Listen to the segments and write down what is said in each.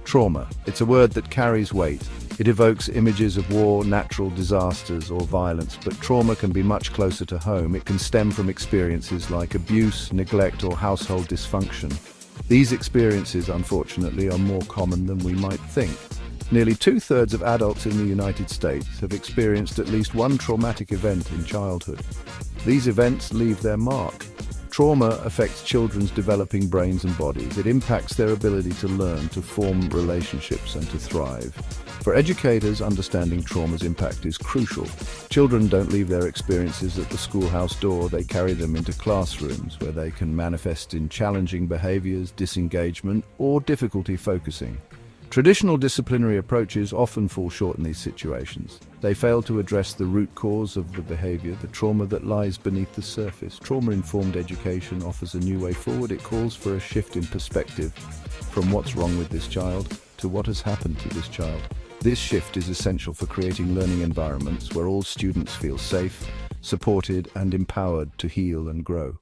Trauma. It's a word that carries weight. It evokes images of war, natural disasters, or violence, but trauma can be much closer to home. It can stem from experiences like abuse, neglect, or household dysfunction. These experiences, unfortunately, are more common than we might think. Nearly two-thirds of adults in the United States have experienced at least one traumatic event in childhood. These events leave their mark. Trauma affects children's developing brains and bodies. It impacts their ability to learn, to form relationships, and to thrive. For educators, understanding trauma's impact is crucial. Children don't leave their experiences at the schoolhouse door. They carry them into classrooms where they can manifest in challenging behaviors, disengagement, or difficulty focusing. Traditional disciplinary approaches often fall short in these situations. They fail to address the root cause of the behavior, the trauma that lies beneath the surface. Trauma-informed education offers a new way forward. It calls for a shift in perspective from what's wrong with this child to what has happened to this child. This shift is essential for creating learning environments where all students feel safe, supported, and empowered to heal and grow.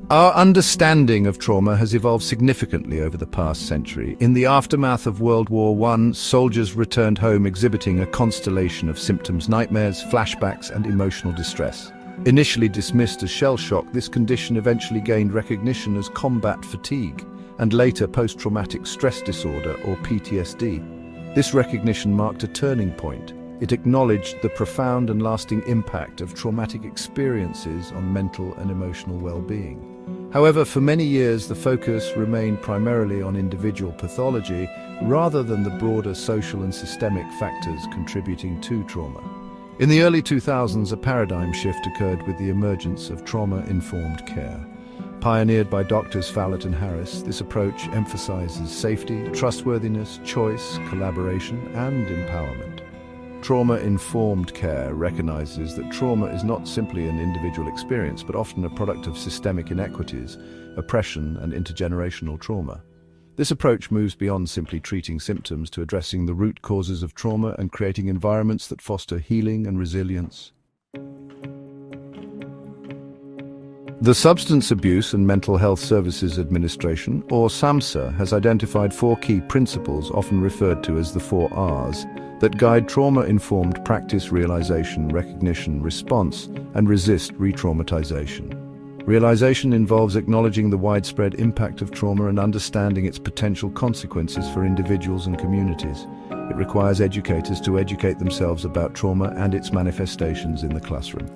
Our understanding of trauma has evolved significantly over the past century. In the aftermath of World War I, soldiers returned home exhibiting a constellation of symptoms: nightmares, flashbacks, and emotional distress. Initially dismissed as shell shock, this condition eventually gained recognition as combat fatigue, and later post-traumatic stress disorder, or PTSD. This recognition marked a turning point. It acknowledged the profound and lasting impact of traumatic experiences on mental and emotional well-being. However, for many years the focus remained primarily on individual pathology rather than the broader social and systemic factors contributing to trauma. In the early 2000s, a paradigm shift occurred with the emergence of trauma-informed care. Pioneered by Doctors Fallett and Harris, this approach emphasizes safety, trustworthiness, choice, collaboration, and empowerment. Trauma-informed care recognizes that trauma is not simply an individual experience, but often a product of systemic inequities, oppression, and intergenerational trauma. This approach moves beyond simply treating symptoms to addressing the root causes of trauma and creating environments that foster healing and resilience. The Substance Abuse and Mental Health Services Administration, or SAMHSA, has identified 4 key principles, often referred to as the 4 Rs, that guide trauma-informed practice: realization, recognition, response, and resist re-traumatization. Realization involves acknowledging the widespread impact of trauma and understanding its potential consequences for individuals and communities. It requires educators to educate themselves about trauma and its manifestations in the classroom.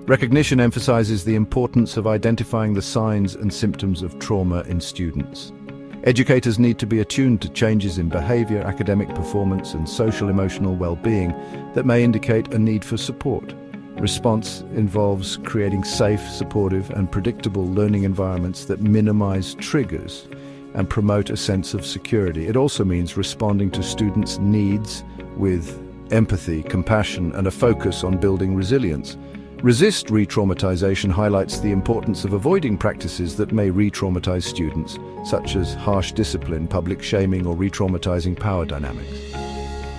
Recognition emphasizes the importance of identifying the signs and symptoms of trauma in students. Educators need to be attuned to changes in behavior, academic performance, and social-emotional well-being that may indicate a need for support. Response involves creating safe, supportive, and predictable learning environments that minimize triggers and promote a sense of security. It also means responding to students' needs with empathy, compassion, and a focus on building resilience. Resist re-traumatization highlights the importance of avoiding practices that may re-traumatize students, such as harsh discipline, public shaming, or re-traumatizing power dynamics.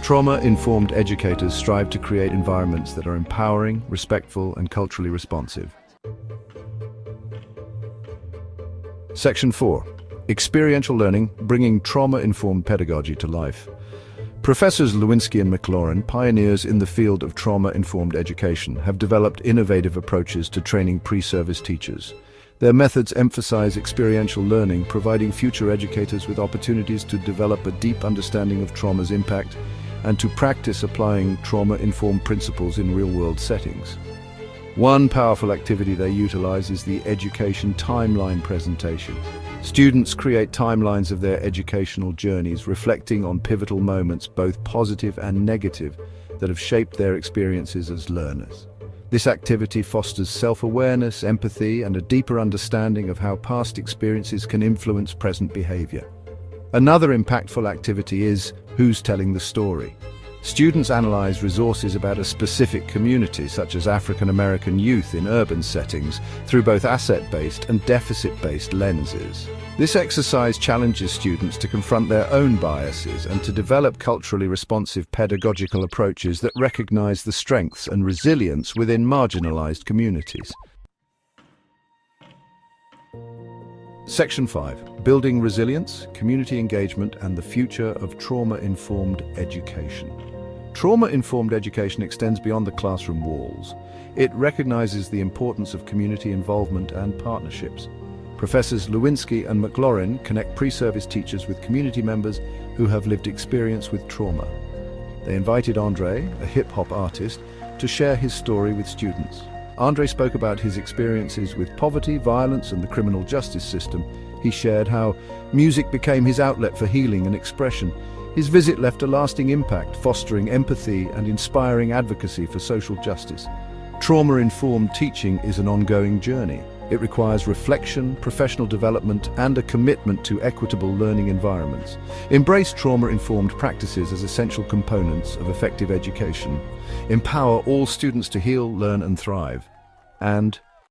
Trauma-informed educators strive to create environments that are empowering, respectful, and culturally responsive. Section 4. Experiential learning, bringing trauma-informed pedagogy to life. Professors Lewinsky and McLaurin, pioneers in the field of trauma-informed education, have developed innovative approaches to training pre-service teachers. Their methods emphasize experiential learning, providing future educators with opportunities to develop a deep understanding of trauma's impact and to practice applying trauma-informed principles in real-world settings. One powerful activity they utilize is the education timeline presentation. Students create timelines of their educational journeys, reflecting on pivotal moments, both positive and negative, that have shaped their experiences as learners. This activity fosters self-awareness, empathy, and a deeper understanding of how past experiences can influence present behavior. Another impactful activity is Who's Telling the Story? Students analyze resources about a specific community, such as African American youth in urban settings, through both asset-based and deficit-based lenses. This exercise challenges students to confront their own biases and to develop culturally responsive pedagogical approaches that recognize the strengths and resilience within marginalized communities. Section 5. Building Resilience, Community Engagement and the Future of Trauma-Informed Education. Trauma-informed education extends beyond the classroom walls. It recognizes the importance of community involvement and partnerships. Professors Lewinsky and McLaurin connect pre-service teachers with community members who have lived experience with trauma. They invited Andre, a hip-hop artist, to share his story with students. Andre spoke about his experiences with poverty, violence, and the criminal justice system. He shared how music became his outlet for healing and expression. His visit left a lasting impact, fostering empathy and inspiring advocacy for social justice. Trauma-informed teaching is an ongoing journey. It requires reflection, professional development, and a commitment to equitable learning environments. Embrace trauma-informed practices as essential components of effective education. Empower all students to heal, learn, and thrive. And